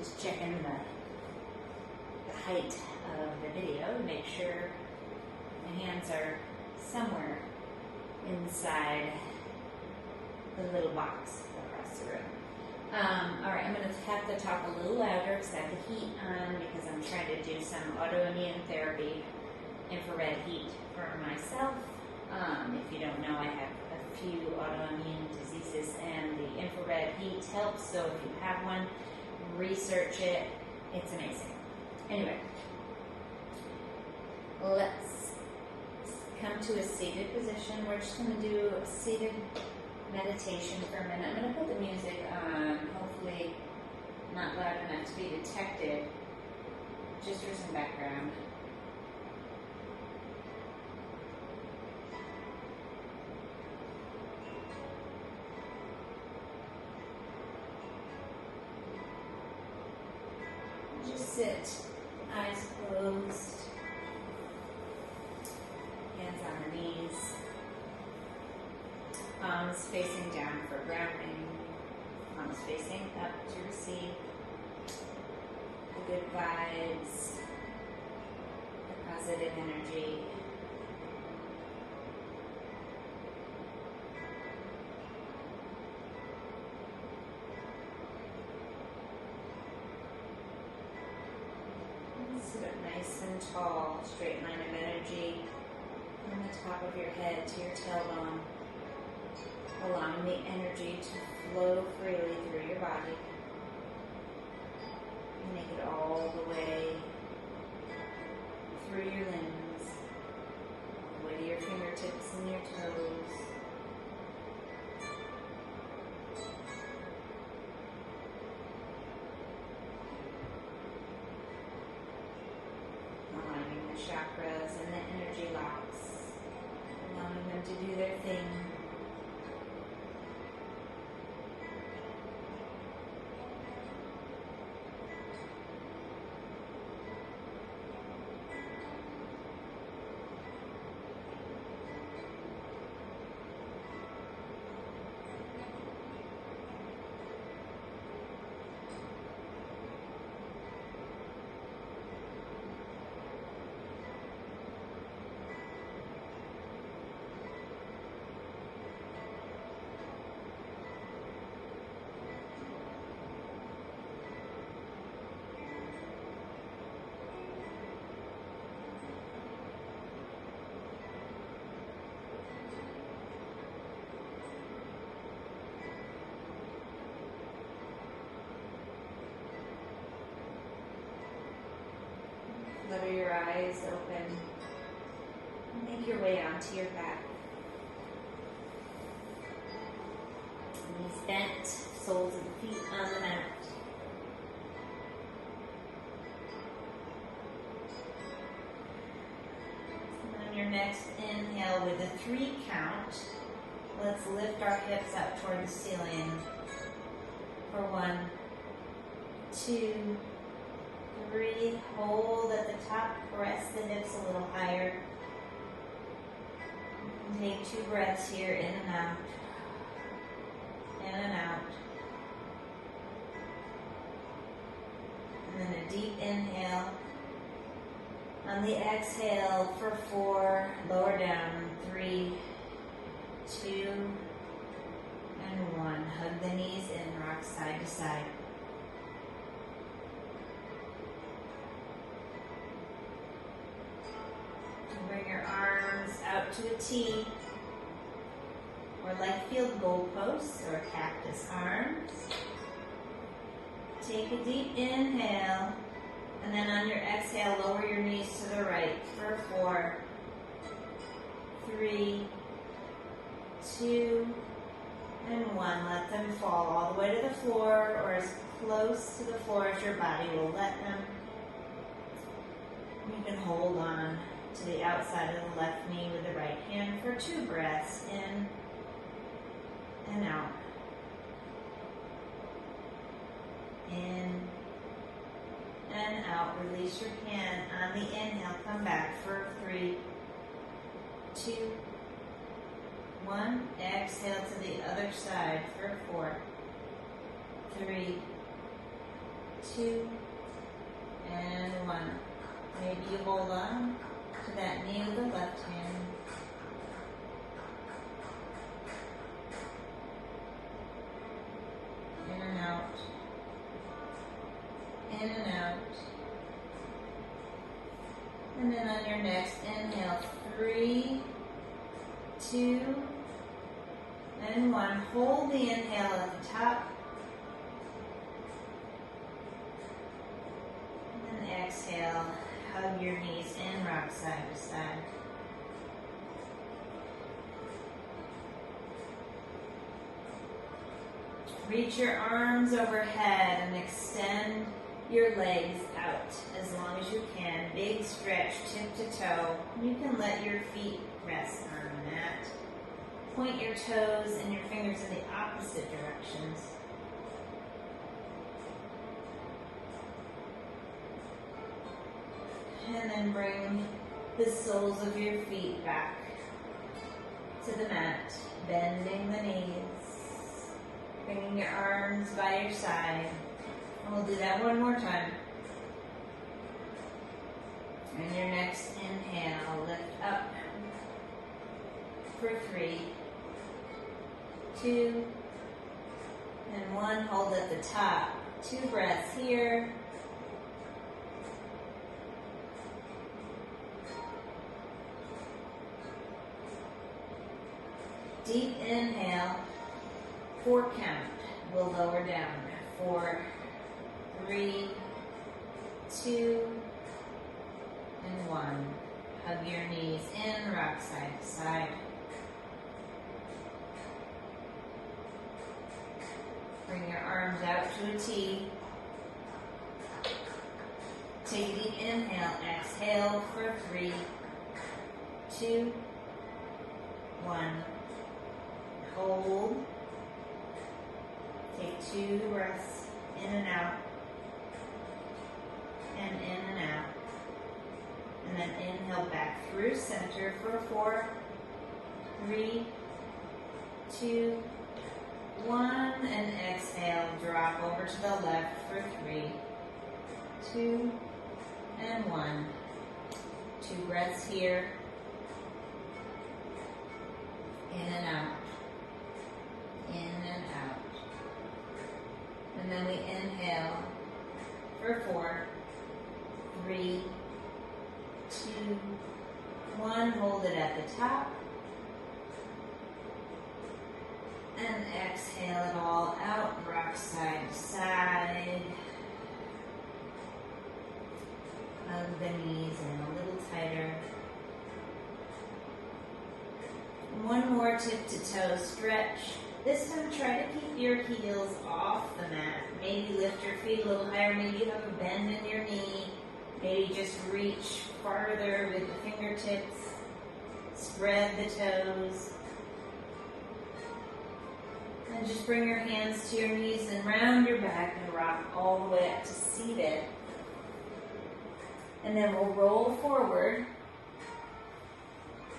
Just checking the height of the video to make sure my hands are somewhere inside the little box across the room. All right, I'm going to have to talk a little louder because I have the heat on because I'm trying to do some autoimmune therapy, infrared heat for myself. If you don't know, I have a few autoimmune diseases and the infrared heat helps. So if you have one, research it. It's amazing. Anyway, let's come to a seated position. We're just going to do a seated meditation for a minute. I'm going to put the music on, hopefully not loud enough to be detected, just for some background. Just sit, eyes closed, hands on the knees, palms facing down for grounding, palms facing up to receive the good vibes, the positive energy. Sit up nice and tall, straight line of energy from the top of your head to your tailbone, allowing the energy to flow freely through your body. Make it all the way through your limbs, all the way to your fingertips and your toes. Aligning the chakras and the energy locks, allowing them to do their thing. Flutter your eyes open. Make your way onto your back. Knees bent, soles of the feet on the mat. And on your next inhale with a 3 count, let's lift our hips up toward the ceiling for 1, 2, 3, hold at the top, press the hips a little higher. And take 2 breaths here, in and out, in and out. And then a deep inhale. On the exhale for 4, lower down, 3, 2, and 1. Hug the knees in, rock side to side. Bring your arms out to a T, or like field goal posts or cactus arms. Take a deep inhale, and then on your exhale, lower your knees to the right for 4, 3, 2, and 1. Let them fall all the way to the floor or as close to the floor as your body will let them. You can hold on to the outside of the left knee with the right hand for 2 breaths, in and out. In and out. Release your hand on the inhale. Come back for 3, 2, 1. Exhale to the other side for 4, 3, 2, and 1. Maybe you hold on to that knee with the left hand. In and out. In and out. And then on your next inhale, 3, 2, and 1. Hold the inhale at the top. And then exhale, hug your knees in, rock side to side. Reach your arms overhead and extend your legs out as long as you can. Big stretch, tip to toe. You can let your feet rest on the mat. Point your toes and your fingers in the opposite directions. And then bring the soles of your feet back to the mat, bending the knees, bringing your arms by your side. And we'll do that one more time. And your next inhale, lift up for 3, 2, and 1. Hold at the top. 2 breaths here. Deep inhale, 4 count. We'll lower down. 4, 3, 2, and 1. Hug your knees in, rock side to side. Bring your arms out to a T. Take a deep inhale, exhale for 3, 2, 1. Hold. Take 2 breaths in and out. And in and out. And then inhale back through center for 4, 3, 2, 1. And exhale, drop over to the left for 3, 2, and 1. 2 breaths here. In and out. In and out. And then we inhale for 4, 3, 2, 1. Hold it at the top. And exhale it all out. Rock side to side. Hug the knees in a little tighter. One more tip to toe stretch. This time try to keep your heels off the mat. Maybe lift your feet a little higher. Maybe you have a bend in your knee. Maybe just reach farther with the fingertips. Spread the toes. And just bring your hands to your knees and round your back and rock all the way up to seated. And then we'll roll forward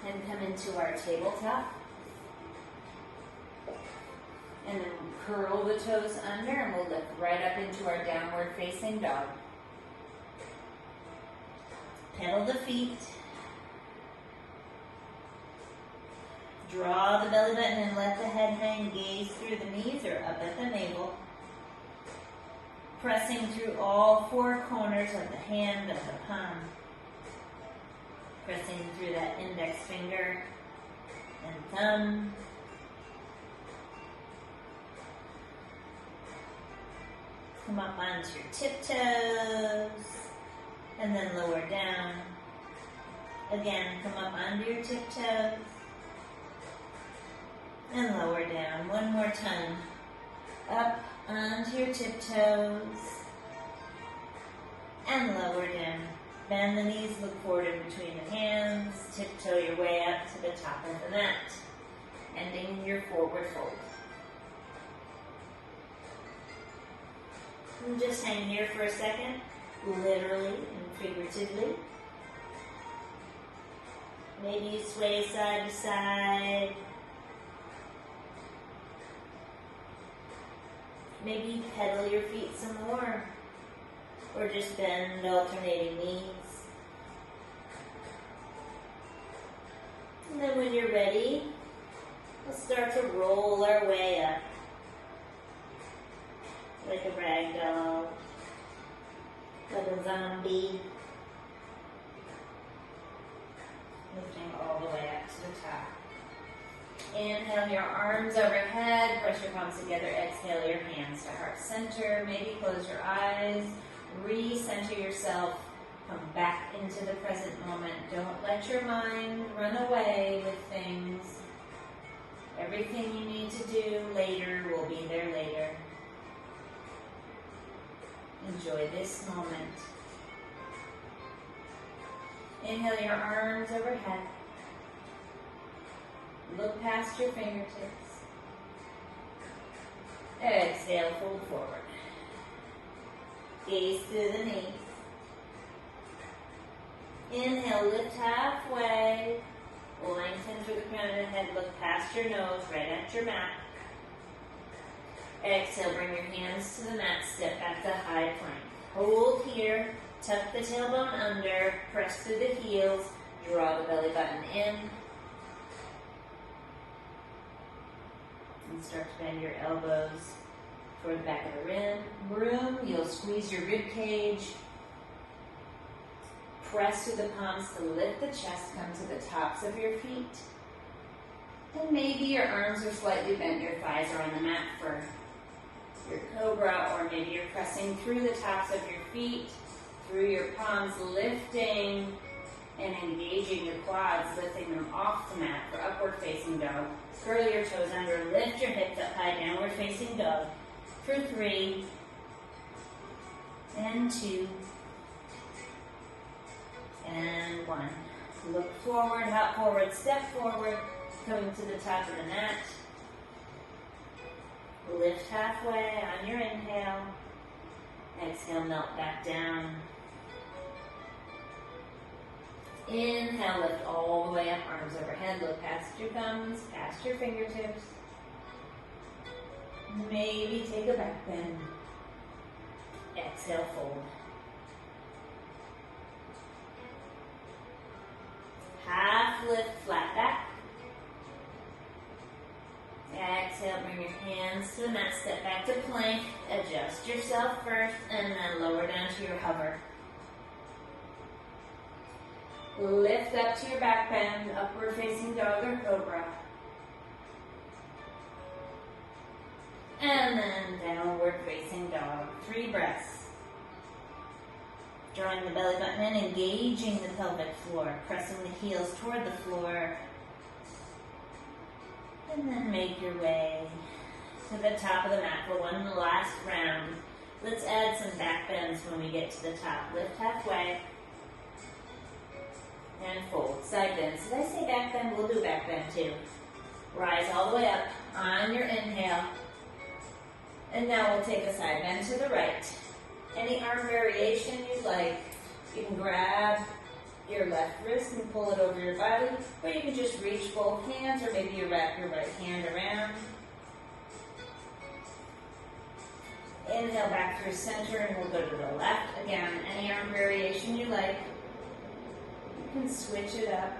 and come into our tabletop. And then curl the toes under and we'll lift right up into our downward facing dog. Pedal the feet. Draw the belly button and let the head hang. Gaze through the knees or up at the navel. Pressing through all 4 corners of the hand of the palm. Pressing through that index finger and thumb. Come up onto your tiptoes and then lower down. Again, come up onto your tiptoes and lower down. One more time. Up onto your tiptoes and lower down. Bend the knees, look forward in between the hands. Tiptoe your way up to the top of the mat. Ending your forward fold. And just hang here for a second, literally and figuratively. Maybe you sway side to side. Maybe you pedal your feet some more. or just bend alternating knees. And then when you're ready, we'll start to roll our way up like a rag doll, like a zombie. Lifting all the way up to the top. Inhale your arms overhead, press your palms together, exhale your hands to heart center. Maybe close your eyes, recenter yourself, come back into the present moment. Don't let your mind run away with things. Everything you need to do later will be there later. Enjoy this moment. Inhale your arms overhead. Look past your fingertips. Exhale, fold forward. Gaze through the knees. Inhale, lift halfway. Lengthen through the crown of the head. Look past your nose, right at your mat. Exhale, bring your hands to the mat. Step back to high plank. Hold here. Tuck the tailbone under. Press through the heels. Draw the belly button in. And start to bend your elbows toward the back of the room. You'll squeeze your rib cage. Press through the palms to lift the chest. Come to the tops of your feet. And maybe your arms are slightly bent. Your thighs are on the mat for your cobra, or maybe you're pressing through the tops of your feet, through your palms, lifting and engaging your quads, lifting them off the mat for upward facing dog. Curl your toes under, lift your hips up high, downward facing dog. For 3, and 2, and 1. Look forward, hop forward, step forward, coming to the top of the mat. Lift halfway on your inhale. Exhale, melt back down. Inhale, lift all the way up, arms overhead. Look past your thumbs, past your fingertips. Maybe take a back bend. Exhale, fold. Half lift, flat back. Exhale, bring your hands to the mat, step back to plank, adjust yourself first, and then lower down to your hover. Lift up to your back bend, upward facing dog or cobra. And then downward facing dog. 3 breaths. Drawing the belly button in, engaging the pelvic floor, pressing the heels toward the floor. And then make your way to the top of the mat for one last round. Let's add some back bends when we get to the top. Lift halfway. And fold. Side bend. Did I say back bend? We'll do back bend too. Rise all the way up on your inhale. And now we'll take a side bend to the right. Any arm variation you'd like. You can grab your left wrist and pull it over your body, or you can just reach both hands, or maybe you wrap your right hand around. Inhale back through center, and we'll go to the left. Again, any arm variation you like. You can switch it up,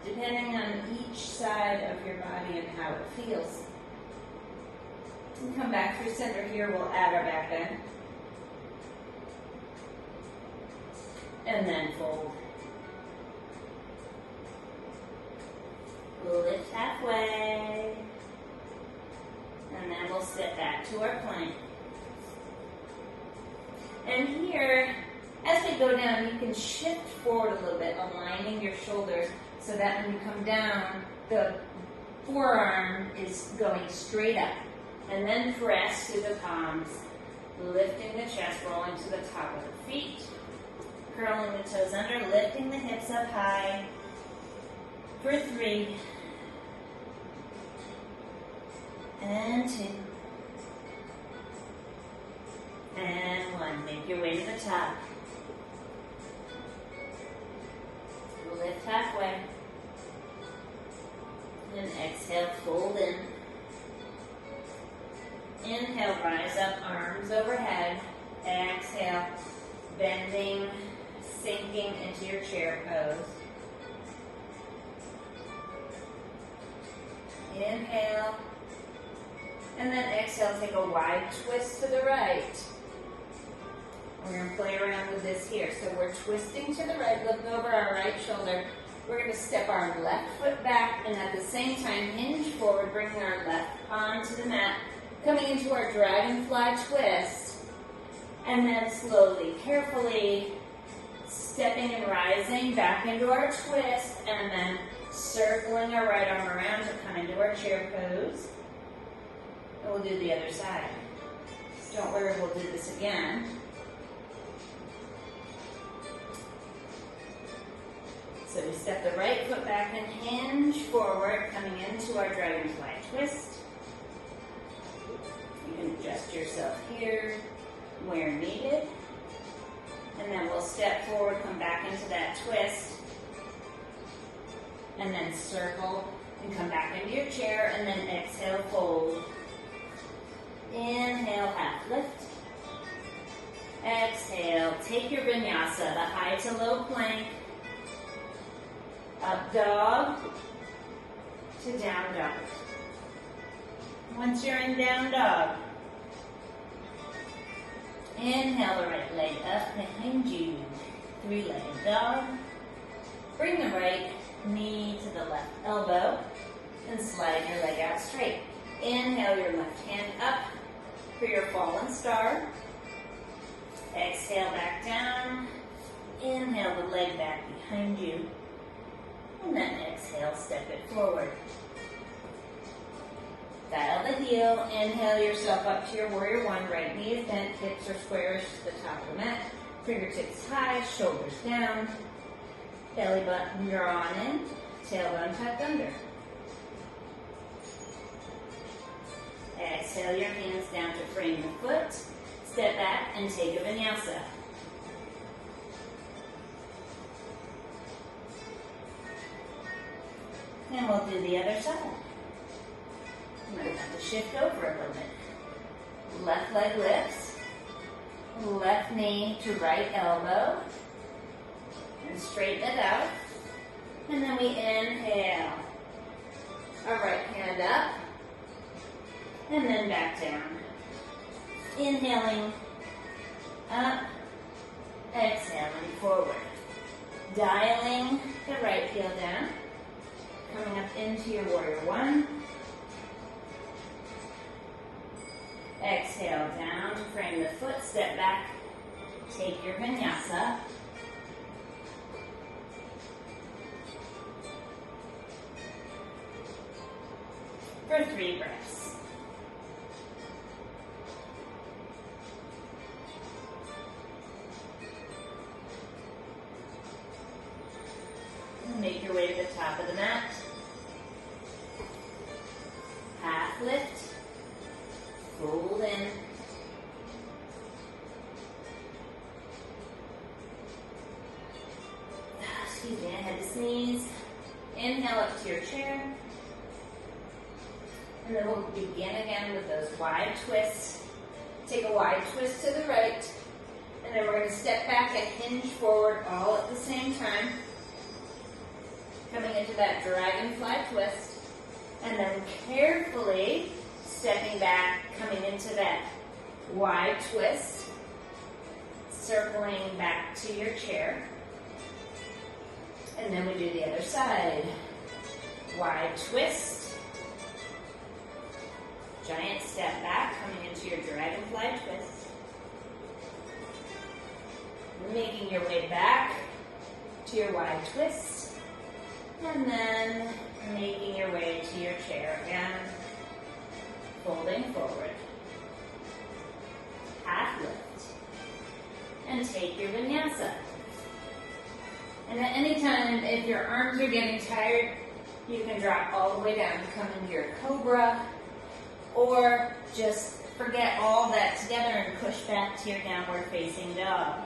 depending on each side of your body and how it feels. And come back through center here, we'll add our back bend. And then fold. Lift halfway. And then we'll step back to our plank. And here, as we go down, you can shift forward a little bit, aligning your shoulders so that when you come down, the forearm is going straight up. And then press through the palms, lifting the chest, rolling to the top of the feet. Curling the toes under, lifting the hips up high. For 3. And 2. And 1. Make your way to the top. Lift halfway. And exhale, fold in. Inhale, rise up, arms overhead. Exhale, bending, sinking into your chair pose. Inhale, and then exhale, take a wide twist to the right. We're going to play around with this here. So we're twisting to the right, looking over our right shoulder. We're going to step our left foot back and at the same time hinge forward, bringing our left onto the mat, coming into our dragonfly twist, and then slowly, carefully stepping and rising back into our twist, and then circling our right arm around to come into our chair pose. And we'll do the other side. So don't worry, we'll do this again. So we step the right foot back and hinge forward, coming into our dragonfly twist. You can adjust yourself here where needed. And then we'll step forward, come back into that twist. And then circle and come back into your chair, and then exhale, fold. Inhale, half lift. Exhale, take your vinyasa, the high to low plank. Up dog to down dog. Once you're in down dog, inhale the right leg up behind you. Three-legged dog. Bring the right knee to the left elbow and slide your leg out straight. Inhale your left hand up for your fallen star. Exhale back down. Inhale the leg back behind you. And then exhale, step it forward. Dial the heel. Inhale yourself up to your warrior one. Right knee is bent, hips are square to the top of the mat. Fingertips high, shoulders down. Belly button drawn in, tailbone tucked under. Exhale your hands down to frame the foot. Step back and take a vinyasa. And we'll do the other side. I'm going to have to shift over a little bit. Left leg lifts. Left knee to right elbow. And straighten it out. And then we inhale. Our right hand up. And then back down. Inhaling up. Exhaling forward. Dialing the right heel down. Coming up into your warrior one. Exhale down to frame the foot. Step back. Take your vinyasa. For 3 breaths. And make your way to the top of the mat. Half lift. Fold in. Excuse me, I had to sneeze. Inhale up to your chair. And then we'll begin again with those wide twists. Take a wide twist to the right. And then we're going to step back and hinge forward all at the same time. Coming into that dragonfly twist. And then carefully stepping back, coming into that wide twist. Circling back to your chair. And then we do the other side. Wide twist. Giant step back, coming into your dragonfly twist. Making your way back to your wide twist. And then making your way to your chair again. Folding forward. Half lift. And take your vinyasa. And at any time, if your arms are getting tired, you can drop all the way down and come into your cobra. Or just forget all that together and push back to your downward facing dog.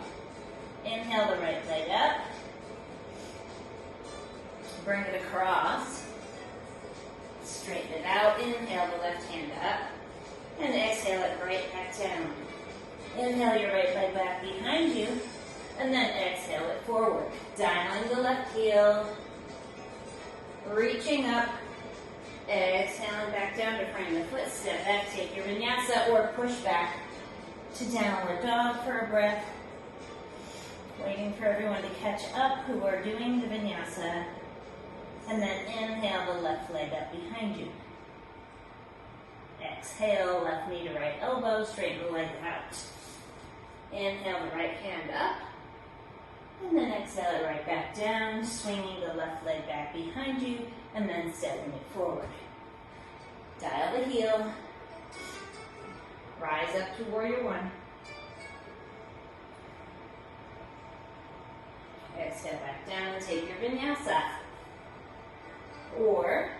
Inhale the right leg up. Bring it across. Straighten it out. Inhale the left hand up. And exhale it right back down. Inhale your right leg back behind you, and then exhale it forward. Dialing the left heel, reaching up, exhaling back down to frame the foot, step back, take your vinyasa or push back to downward dog for a breath. Waiting for everyone to catch up who are doing the vinyasa. And then inhale the left leg up behind you. Exhale, left knee to right elbow, straighten the leg out. Inhale the right hand up. And then exhale it right back down, swinging the left leg back behind you, and then stepping it forward. Dial the heel. Rise up to warrior one. Exhale back down and take your vinyasa. Or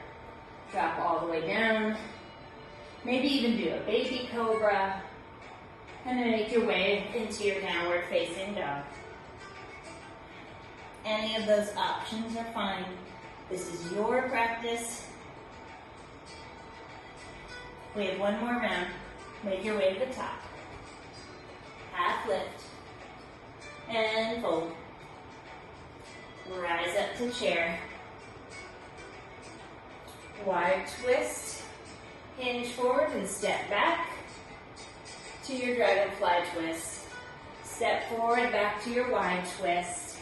drop all the way down. Maybe even do a baby cobra. And then make your way into your downward facing dog. Any of those options are fine. This is your practice. We have one more round. Make your way to the top. Half lift. And fold. Rise up to chair. Wide twist. Hinge forward and step back to your dragonfly twist. Step forward back to your wide twist.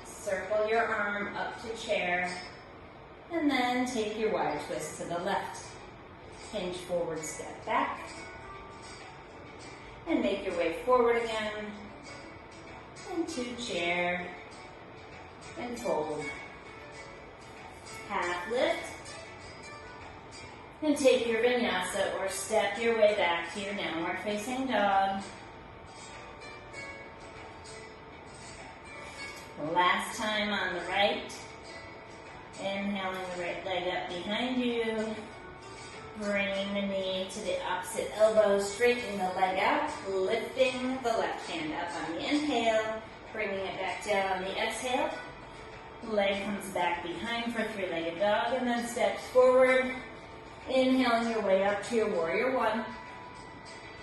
Circle your arm up to chair. And then take your wide twist to the left. Hinge forward, step back. And make your way forward again. Into chair. And fold. Half lift. And take your vinyasa or step your way back to your downward facing dog. Last time on the right. Inhaling the right leg up behind you. Bringing the knee to the opposite elbow, straightening the leg out, lifting the left hand up on the inhale, bringing it back down on the exhale. Leg comes back behind for three-legged dog and then steps forward. Inhaling your way up to your warrior one.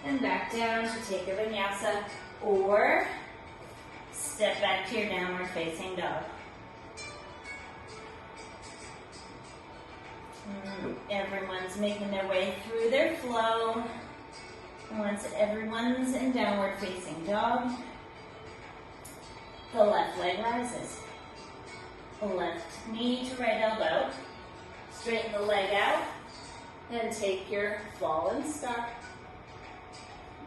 And back down to take a vinyasa or step back to your downward facing dog. Everyone's making their way through their flow. Once everyone's in downward facing dog, the left leg rises. Left knee to right elbow. Straighten the leg out and take your fallen star.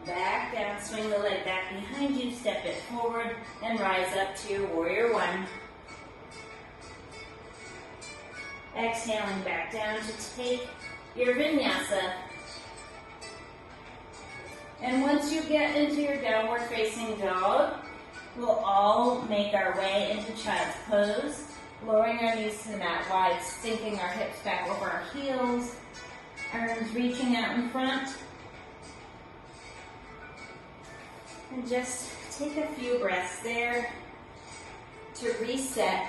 Back down, swing the leg back behind you, step it forward and rise up to your warrior one. Exhaling back down to take your vinyasa. And once you get into your downward facing dog, we'll all make our way into child's pose, lowering our knees to the mat wide, sinking our hips back over our heels, arms reaching out in front. And just take a few breaths there to reset.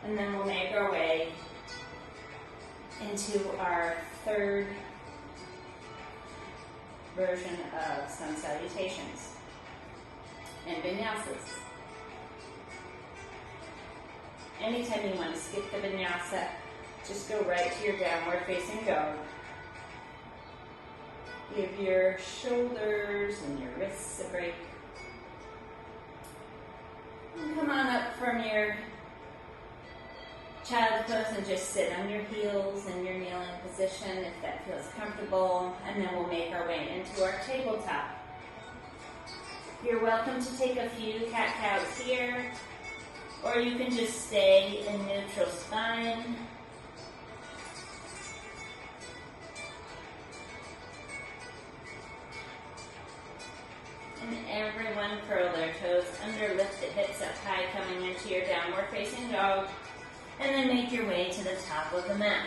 And then we'll make our way into our third version of sun salutations and vinyasas. Anytime you want to skip the vinyasa, just go right to your downward facing dog. Give your shoulders and your wrists a break. And come on up from your child's pose and just sit on your heels in your kneeling position if that feels comfortable. And then we'll make our way into our tabletop. You're welcome to take a few cat-cows here, or you can just stay in neutral spine. And everyone curl their toes under, lift the hips up high, coming into your downward facing dog. And then make your way to the top of the mat.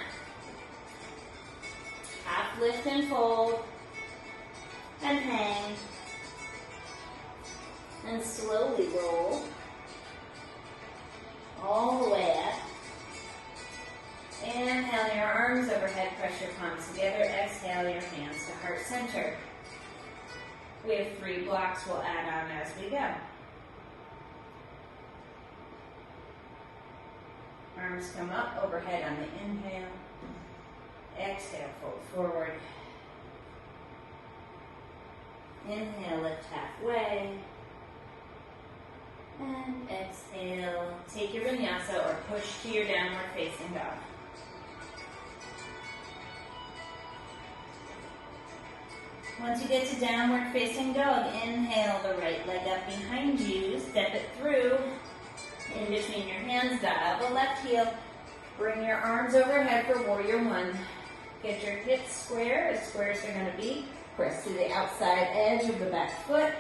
Half lift and fold. And hang. And slowly roll. All the way up. Inhale your arms overhead, press your palms together. Exhale your hands to heart center. We have 3 blocks we'll add on as we go. Arms come up overhead on the inhale. Exhale, fold forward. Inhale, lift halfway. And exhale, take your vinyasa or push to your downward facing dog. Once you get to downward facing dog, inhale the right leg up behind you, step it through, in between your hands, dial the left heel, bring your arms overhead for warrior one. Get your hips square, as square as they're going to be. Press to the outside edge of the back foot.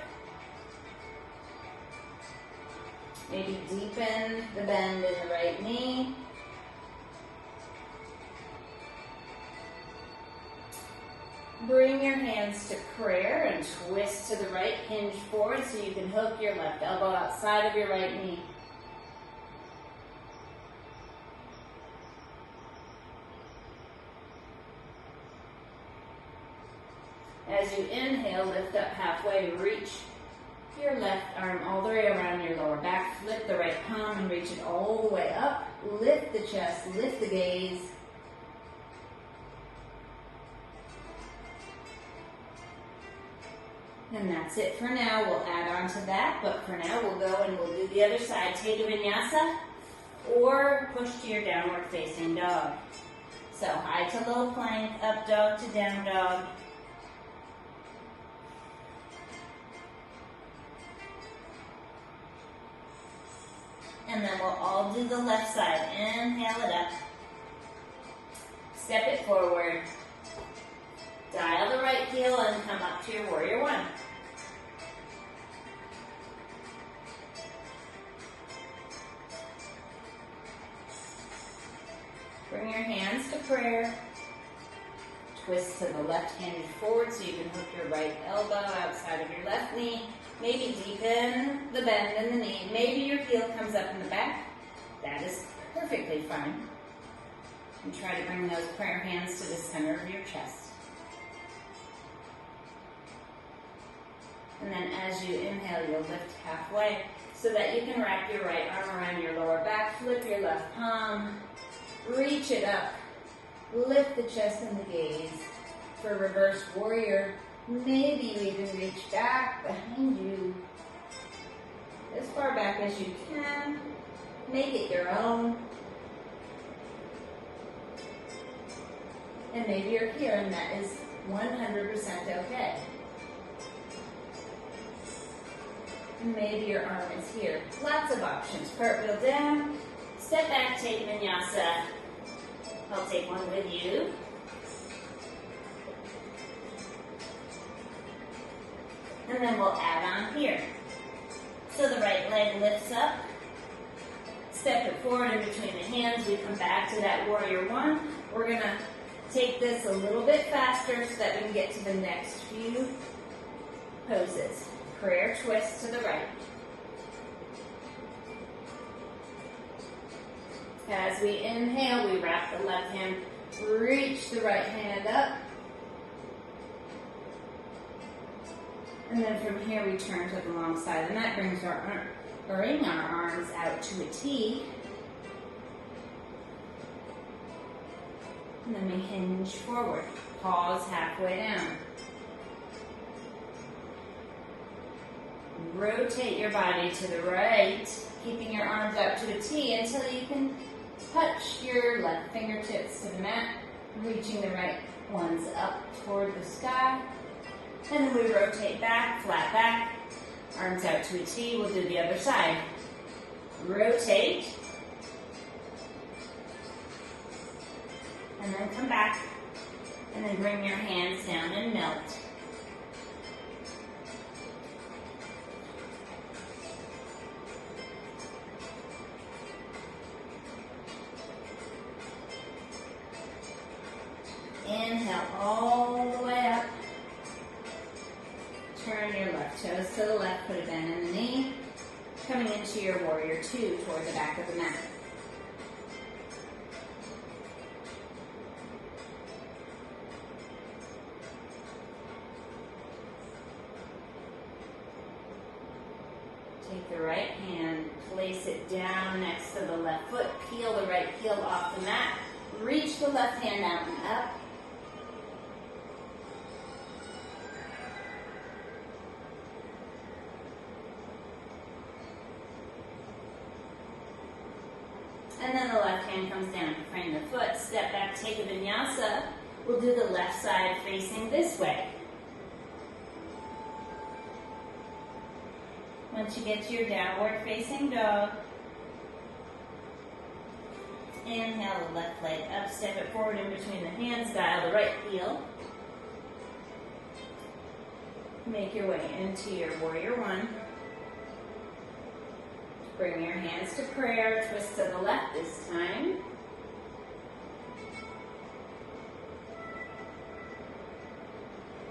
Maybe deepen the bend in the right knee. Bring your hands to prayer and twist to the right, hinge forward so you can hook your left elbow outside of your right knee. As you inhale, lift up halfway, reach your left arm all the way around your lower back, flip the right palm and reach it all the way up, lift the chest, lift the gaze. And that's it for now. We'll add on to that, but for now we'll go and we'll do the other side. Take a vinyasa or push to your downward facing dog. So high to low plank, up dog to down dog. And then we'll all do the left side. Inhale it up. Step it forward. Dial the right heel and come up to your warrior one. Bring your hands to prayer. Twist to the left hand forward so you can hook your right elbow outside of your left knee. Maybe deepen the bend in the knee. Maybe your heel comes up in the back. That is perfectly fine. And try to bring those prayer hands to the center of your chest. And then as you inhale, you'll lift halfway so that you can wrap your right arm around your lower back, flip your left palm, reach it up, lift the chest and the gaze. For reverse warrior, maybe you even reach back behind you, as far back as you can. Make it your own. And maybe you're here and that is 100% okay. Maybe your arm is here. Lots of options. Cartwheel down. Step back, take vinyasa. I'll take one with you. And then we'll add on here. So the right leg lifts up. Step it forward in between the hands. We come back to that warrior one. We're going to take this a little bit faster so that we can get to the next few poses. Prayer twist to the right. As we inhale, we wrap the left hand, reach the right hand up. And then from here we turn to the long side, and that brings bring our arms out to a T. And then we hinge forward. Pause halfway down. Rotate your body to the right, keeping your arms out to a T until you can touch your left fingertips to the mat, reaching the right ones up toward the sky. And then we rotate back, flat back, arms out to a T. We'll do the other side. Rotate. And then come back. And then bring your hands down and melt. Inhale all the way up. Turn your left toes to the left, put a bend in the knee. Coming into your warrior two toward the back of the mat. Take the right hand, place it down next to the left foot, peel the right heel off the mat, reach the left hand out and up. And then the left hand comes down to frame the foot, step back, take a vinyasa. We'll do the left side facing this way. Once you get to your downward facing dog, inhale the left leg up, step it forward in between the hands, dial the right heel. Make your way into your warrior one. Bring your hands to prayer, twist to the left this time.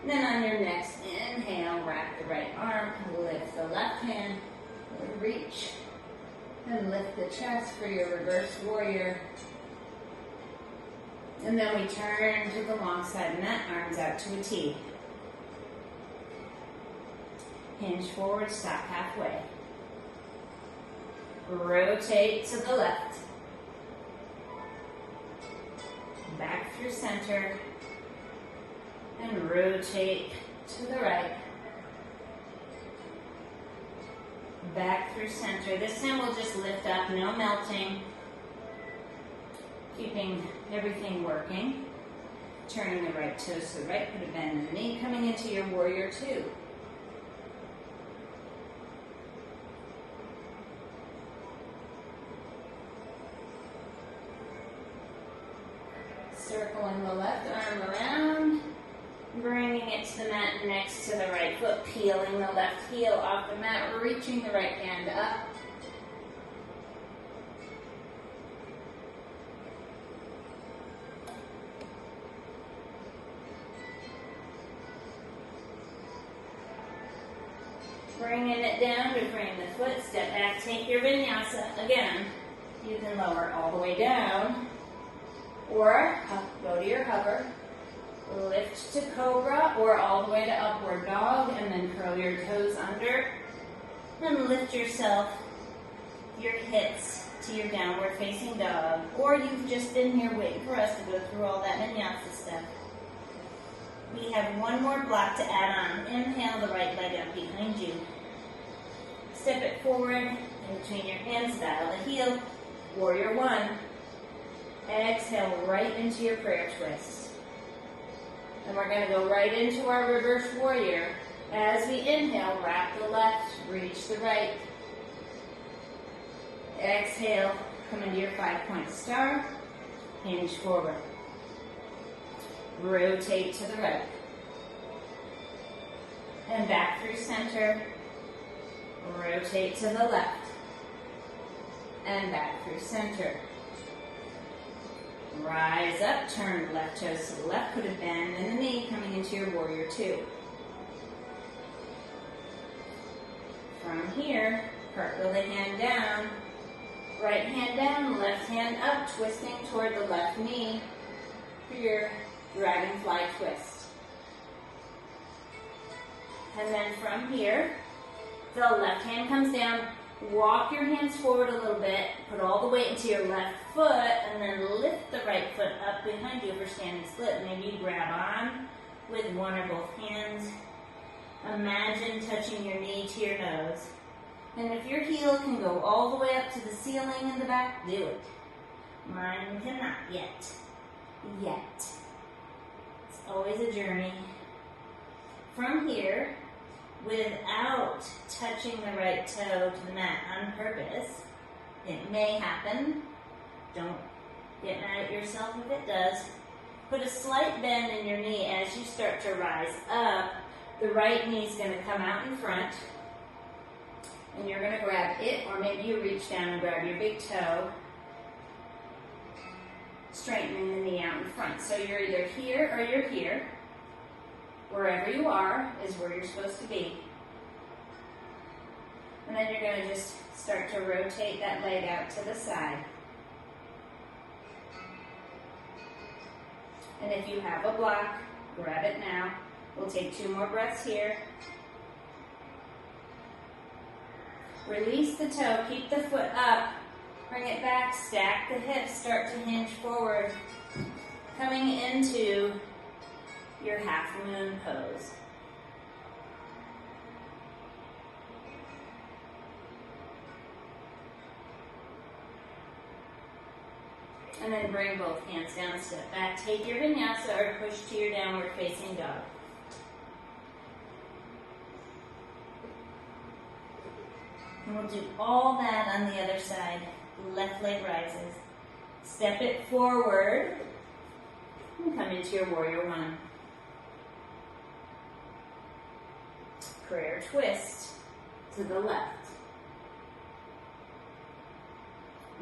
Then on your next inhale, wrap the right arm, lift the left hand, reach, and lift the chest for your reverse warrior. And then we turn to the long side mat, arms out to a T. Hinge forward, stop halfway. Rotate to the left. Back through center. And rotate to the right. Back through center. This time we'll just lift up, no melting. Keeping everything working. Turning the right toes to the right, put a bend in the knee, coming into your warrior two. Circling the left arm around, bringing it to the mat next to the right foot, peeling the left heel off the mat, reaching the right hand up. Bringing it down to frame the foot, step back, take your vinyasa. Again, you can lower all the way down. Or go to your hover, lift to cobra, or all the way to upward dog, and then curl your toes under. And lift yourself, your hips to your downward facing dog. Or you've just been here waiting for us to go through all that vinyasa stuff. We have one more block to add on. Inhale the right leg up behind you. Step it forward in between your hands, dial the heel, warrior one. Exhale right into your prayer twist. And we're going to go right into our reverse warrior. As we inhale, wrap the left, reach the right. Exhale, come into your 5-point star. Hinge forward. Rotate to the right. And back through center. Rotate to the left. And back through center. Rise up, turn left toes to the left, put a bend in the knee, coming into your warrior two. From here, cartwheel the hand down, right hand down, left hand up, twisting toward the left knee for your dragonfly twist. And then from here, the left hand comes down. Walk your hands forward a little bit, put all the weight into your left foot, and then lift the right foot up behind you for standing split. Maybe you grab on with one or both hands. Imagine touching your knee to your nose. And if your heel can go all the way up to the ceiling in the back, do it. Mine cannot yet. It's always a journey. From here, without touching the right toe to the mat on purpose. It may happen. Don't get mad at yourself if it does. Put a slight bend in your knee as you start to rise up. The right knee is going to come out in front. And you're going to grab it, or maybe you reach down and grab your big toe. Straightening the knee out in front. So you're either here or you're here. Wherever you are is where you're supposed to be. And then you're going to just start to rotate that leg out to the side. And if you have a block, grab it now. We'll take 2 more breaths here. Release the toe, keep the foot up, bring it back, stack the hips, start to hinge forward, coming into your half moon pose. And then bring both hands down, step back, take your vinyasa or push to your downward facing dog. And we'll do all that on the other side. Left leg rises. Step it forward and come into your warrior one. Prayer twist to the left.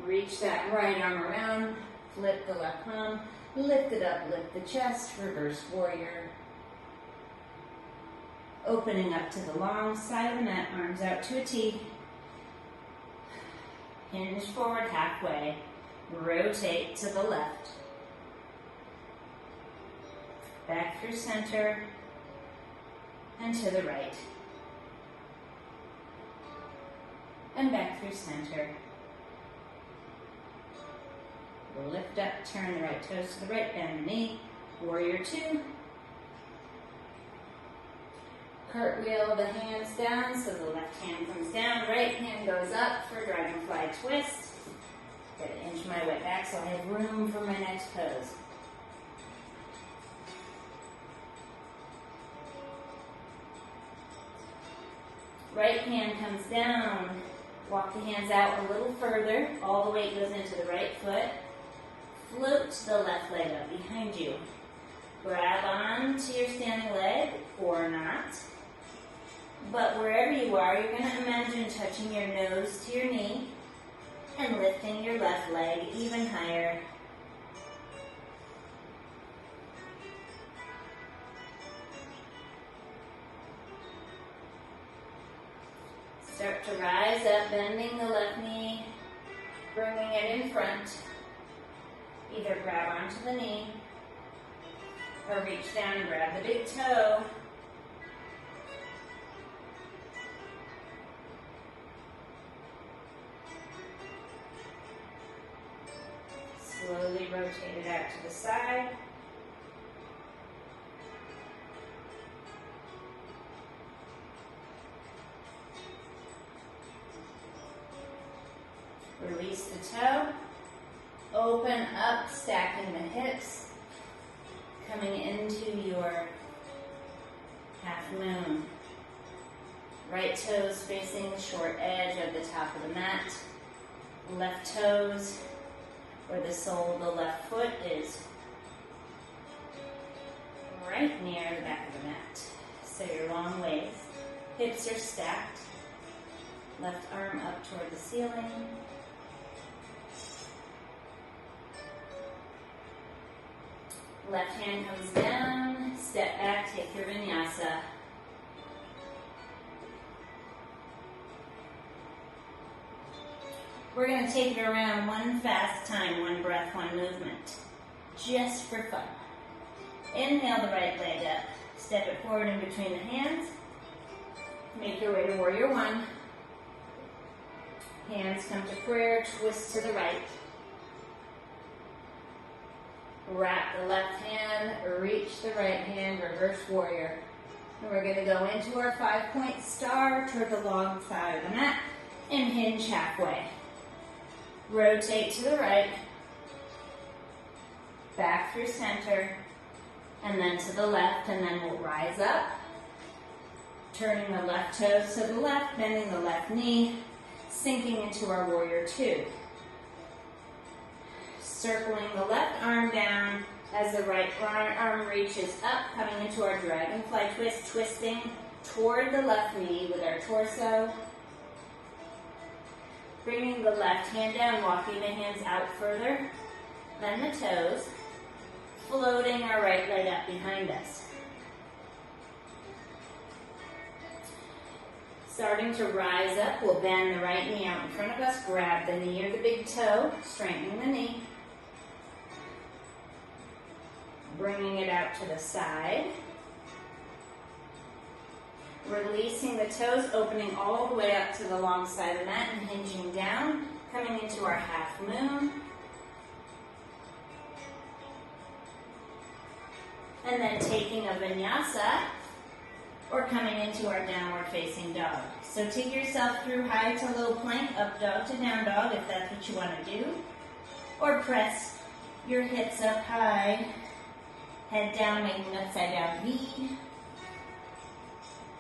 Reach that right arm around, flip the left palm, lift it up, lift the chest, reverse warrior. Opening up to the long side of the mat, arms out to a T. Hinge forward halfway, rotate to the left. Back through center and to the right. And back through center. Lift up, turn the right toes to the right, bend the knee. Warrior two. Cartwheel the hands down so the left hand comes down, right hand goes up for dragonfly twist. Gotta inch my way back so I have room for my next pose. Right hand comes down. Walk the hands out a little further. All the weight goes into the right foot. Float the left leg up behind you. Grab on to your standing leg or not. But wherever you are, you're going to imagine touching your nose to your knee and lifting your left leg even higher. Start to rise up, bending the left knee, bringing it in front. Either grab onto the knee or reach down and grab the big toe. Slowly rotate it out to the side. Release the toe. Open up, stacking the hips. Coming into your half moon. Right toes facing the short edge of the top of the mat. Left toes where the sole of the left foot is right near the back of the mat. So your long waist. Hips are stacked. Left arm up toward the ceiling. Left hand comes down, step back, take your vinyasa. We're going to take it around one fast time, one breath, one movement, just for fun. Inhale the right leg up, step it forward in between the hands. Make your way to warrior one. Hands come to prayer, twist to the right. Wrap the left hand, reach the right hand, reverse warrior. And we're going to go into our 5-point star toward the long side of the mat and hinge halfway. Rotate to the right, back through center, and then to the left, and then we'll rise up. Turning the left toes to the left, bending the left knee, sinking into our warrior two. Circling the left arm down as the right arm reaches up, coming into our dragonfly twist, twisting toward the left knee with our torso. Bringing the left hand down, walking the hands out further than the toes, floating our right leg up behind us. Starting to rise up, we'll bend the right knee out in front of us, grab the knee or the big toe, straightening the knee. Bringing it out to the side. Releasing the toes, opening all the way up to the long side of the mat and hinging down, coming into our half moon. And then taking a vinyasa or coming into our downward facing dog. So take yourself through high to low plank, up dog to down dog if that's what you want to do. Or press your hips up high, head down, making upside down V.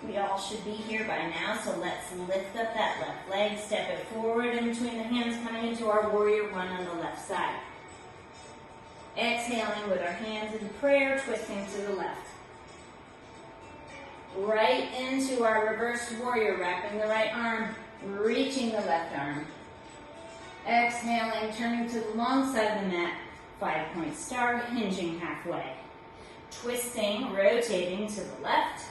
We all should be here by now, so let's lift up that left leg, step it forward in between the hands, coming into our warrior one on the left side. Exhaling with our hands in prayer, twisting to the left. Right into our reverse warrior, wrapping the right arm, reaching the left arm. Exhaling, turning to the long side of the mat, 5-point star, hinging halfway. Twisting, rotating to the left,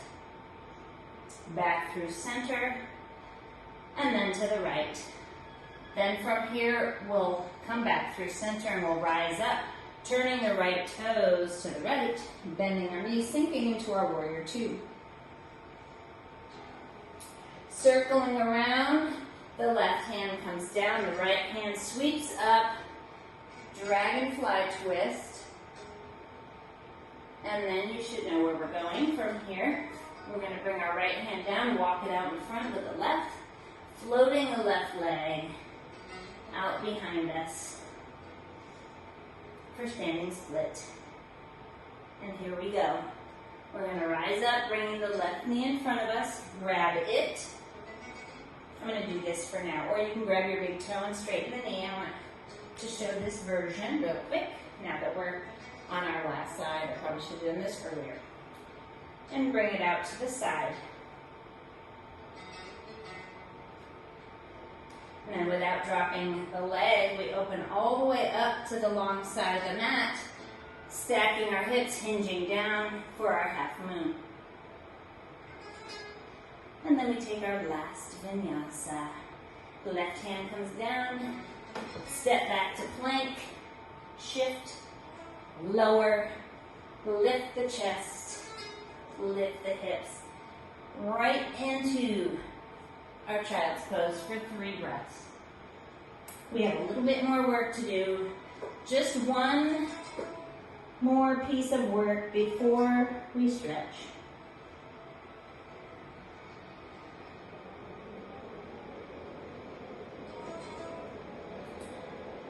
back through center, and then to the right. Then from here, we'll come back through center and we'll rise up, turning the right toes to the right, bending our knees, sinking into our warrior two. Circling around, the left hand comes down, the right hand sweeps up, dragonfly twist, and then you should know where we're going from here. We're going to bring our right hand down, walk it out in front with the left, floating the left leg out behind us for standing split. And here we go. We're going to rise up, bringing the left knee in front of us, grab it. I'm going to do this for now, or you can grab your big toe and straighten the knee. I want to show this version real quick. Now that we're on our last side, I probably should have done this earlier. And bring it out to the side. And then without dropping the leg, we open all the way up to the long side of the mat, stacking our hips, hinging down for our half moon. And then we take our last vinyasa. The left hand comes down, step back to plank, shift, lower, lift the chest, lift the hips, right into our child's pose for 3 breaths. We have a little bit more work to do, just one more piece of work before we stretch.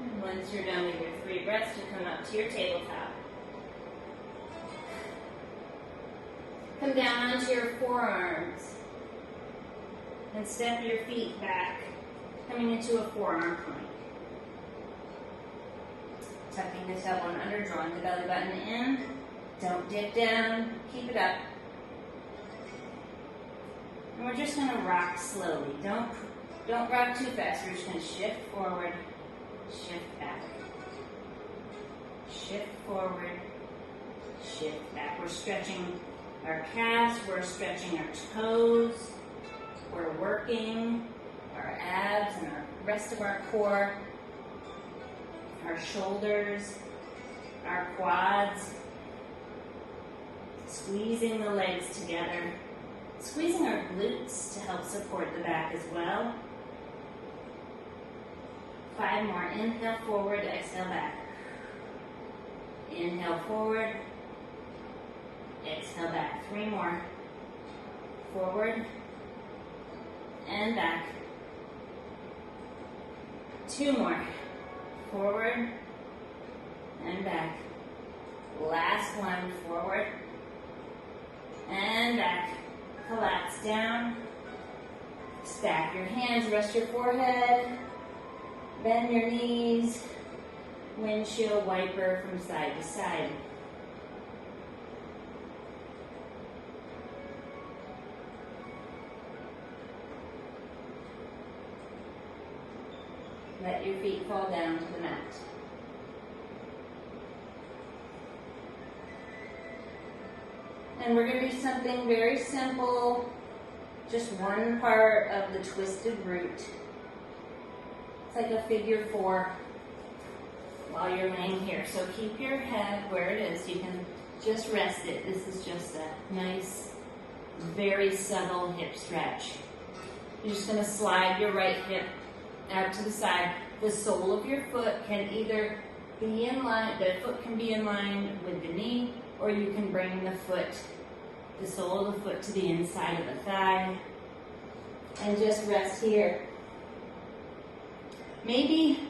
And once you're done with your 3 breaths, you come up to your tabletop. Come down onto your forearms and step your feet back, coming into a forearm plank. Tucking the tailbone under, drawing the belly button in. Don't dip down, keep it up. And we're just gonna rock slowly. Don't rock too fast. We're just gonna shift forward, shift back. Shift forward, shift back. We're stretching our calves, we're stretching our toes, we're working our abs and the rest of our core, our shoulders, our quads, squeezing the legs together, squeezing our glutes to help support the back as well. 5 more. Inhale forward, exhale back. Inhale forward, exhale back. 3 more. Forward and back. 2 more. Forward and back. Last one. Forward and back. Collapse down. Stack your hands, rest your forehead. Bend your knees. Windshield wiper from side to side. Let your feet fall down to the mat. And we're going to do something very simple, just one part of the twisted root. It's like a figure 4 while you're laying here. So keep your head where it is. You can just rest it. This is just a nice very subtle hip stretch. You're just gonna slide your right hip out to the side. The sole of your foot can either be in line, the foot can be in line with the knee, or you can bring the sole of the foot to the inside of the thigh. And just rest here. Maybe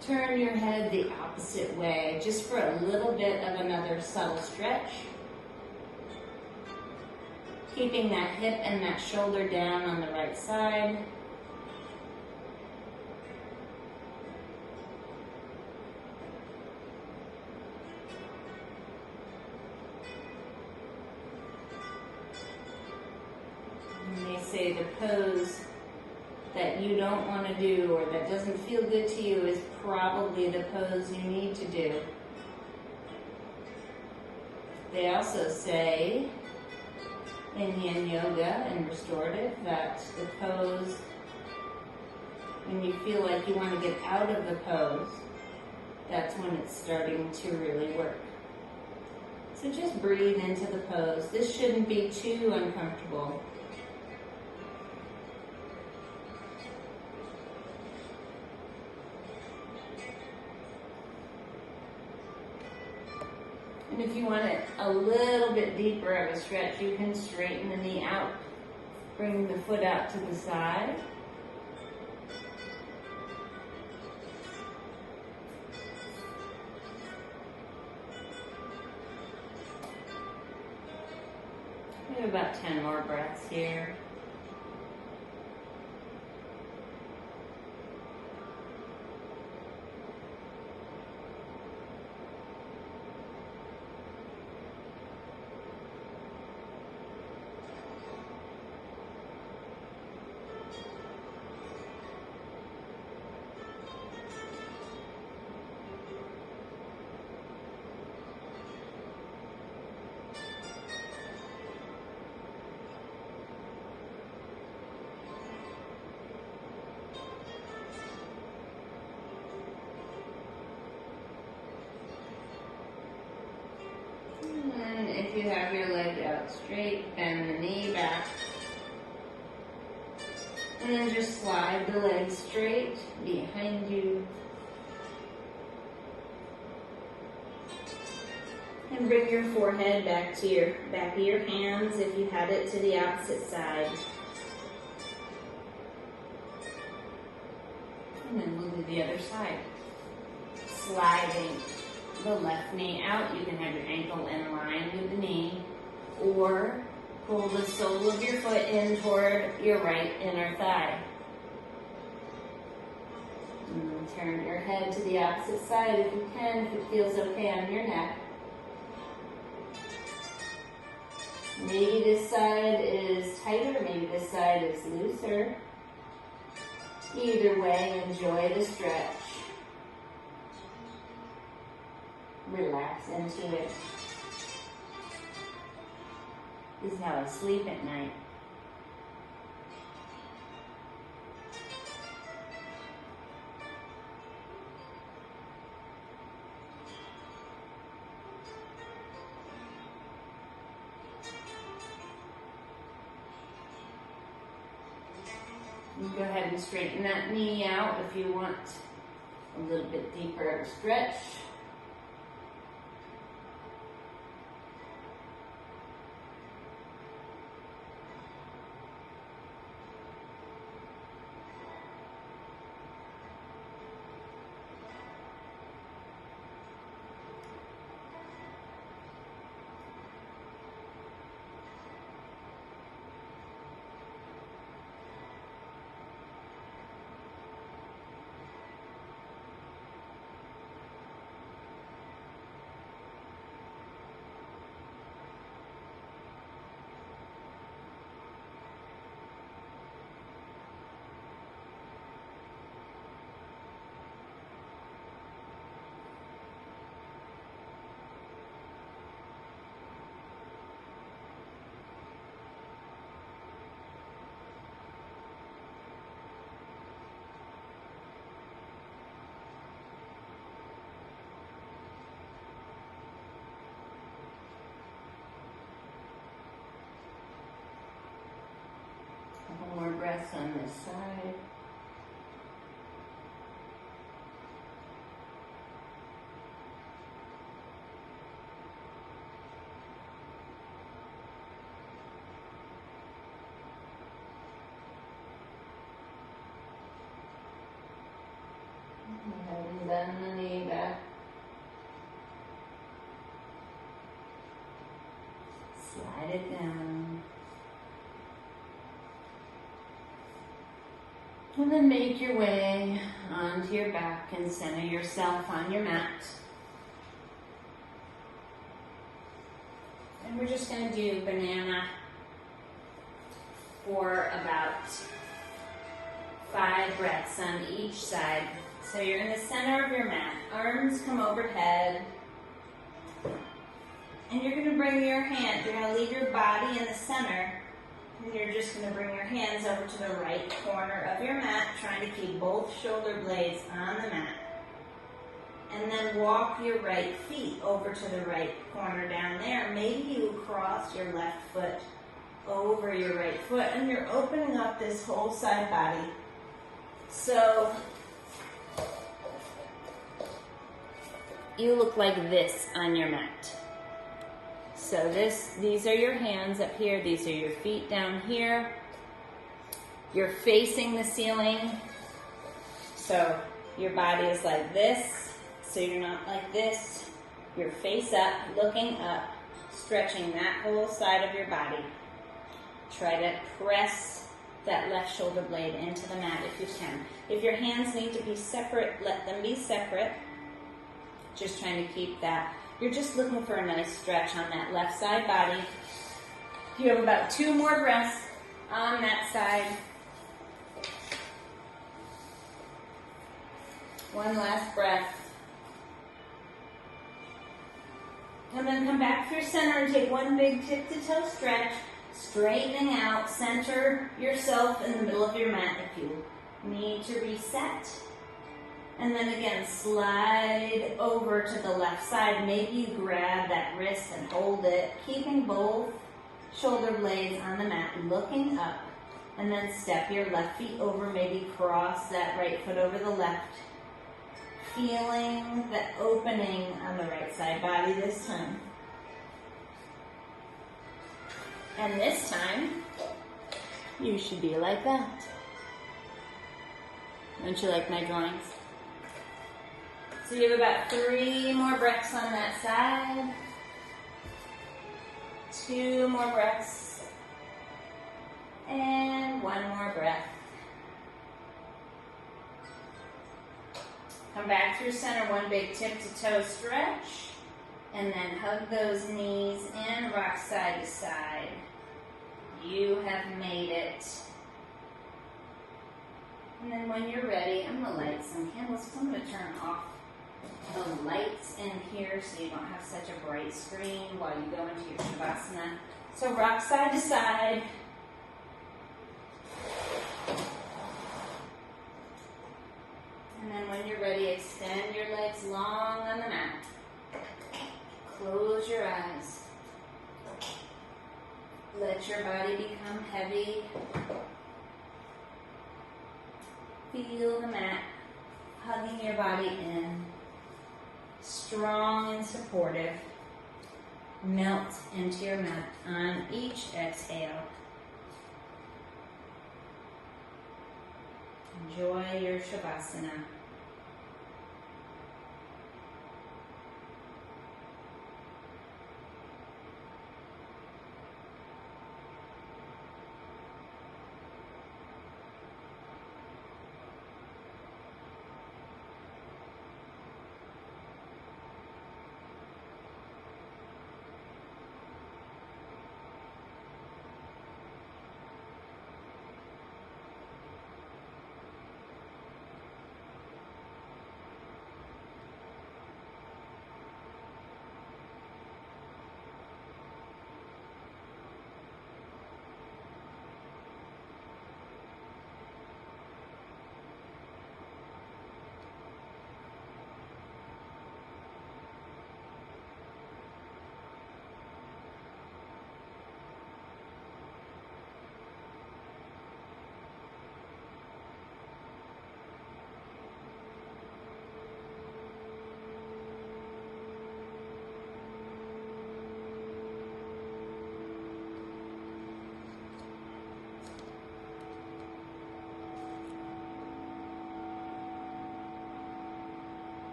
turn your head the opposite way, just for a little bit of another subtle stretch. Keeping that hip and that shoulder down on the right side. And they say the pose that you don't want to do or that doesn't feel good to you is probably the pose you need to do. They also say in Yin Yoga and Restorative that the pose, when you feel like you want to get out of the pose, that's when it's starting to really work. So just breathe into the pose. This shouldn't be too uncomfortable. And if you want it a little bit deeper of a stretch, you can straighten the knee out. Bring the foot out to the side. We have about 10 more breaths here. And if you have your leg out straight, bend the knee back. And then just slide the leg straight behind you. And bring your forehead back to your back of your hands if you had it to the opposite side. And then we'll do the other side. Sliding the left knee out. You can have your ankle in line with the knee, or pull the sole of your foot in toward your right inner thigh. And then turn your head to the opposite side if you can, if it feels okay on your neck. Maybe this side is tighter, maybe this side is looser. Either way, enjoy the stretch. Relax into it. This is how I sleep at night. You go ahead and straighten that knee out if you want a little bit deeper of a stretch. it down. And then make your way onto your back and center yourself on your mat. And we're just going to do banana for about 5 breaths on each side. So you're in the center of your mat. Arms come overhead. And you're going to bring your hand, you're going to leave your body in the center. And you're just going to bring your hands over to the right corner of your mat, trying to keep both shoulder blades on the mat. And then walk your right feet over to the right corner down there. Maybe you cross your left foot over your right foot, and you're opening up this whole side body. So you look like this on your mat. So these are your hands up here, these are your feet down here. You're facing the ceiling. So your body is like this, so you're not like this. You're face up, looking up, stretching that whole side of your body. Try to press that left shoulder blade into the mat if you can. If your hands need to be separate, let them be separate. Just trying to keep that. You're just looking for a nice stretch on that left side body. You have about 2 more breaths on that side. One last breath. And then come back through center and take one big tip to toe stretch. Straightening out, center yourself in the middle of your mat if you need to reset. And then again, slide over to the left side. Maybe you grab that wrist and hold it, keeping both shoulder blades on the mat, looking up. And then step your left feet over, maybe cross that right foot over the left. Feeling the opening on the right side body this time. And this time, you should be like that. Don't you like my drawings? So you have about 3 more breaths on that side. 2 more breaths. And 1 more breath. Come back through center, one big tip to toe stretch. And then hug those knees in, rock side to side. You have made it. And then when you're ready, I'm going to light some candles. I'm going to turn off the lights in here so you don't have such a bright screen while you go into your Shavasana. So rock side to side. And then when you're ready, extend your legs long on the mat. Close your eyes. Let your body become heavy. Feel the mat hugging your body in. Strong and supportive. Melt into your mat on each exhale. Enjoy your Shavasana.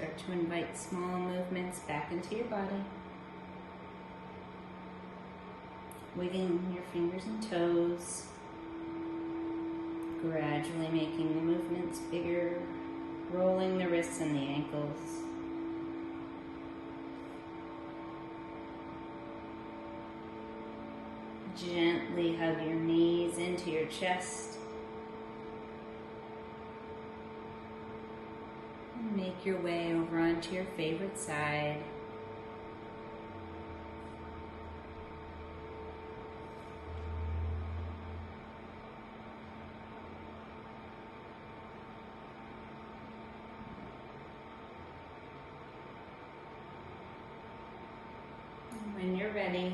Start to invite small movements back into your body. Wiggling your fingers and toes. Gradually making the movements bigger. Rolling the wrists and the ankles. Gently hug your knees into your chest. And make your way over onto your favorite side. And when you're ready,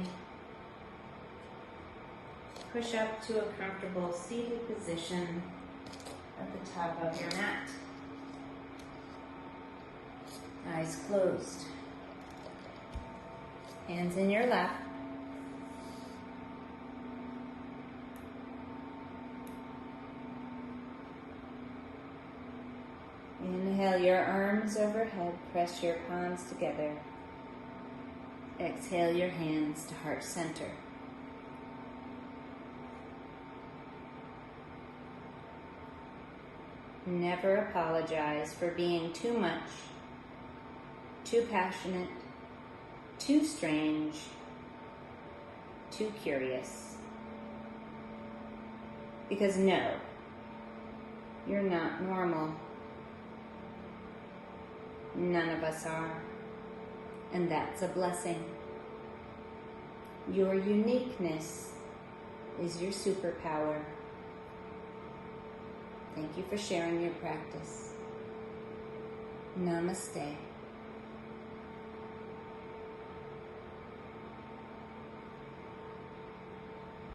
push up to a comfortable seated position at the top of your mat. Eyes closed. Hands in your lap. Inhale your arms overhead. Press your palms together. Exhale your hands to heart center. Never apologize for being too much, too passionate, too strange, too curious. Because no, you're not normal. None of us are. And that's a blessing. Your uniqueness is your superpower. Thank you for sharing your practice. Namaste.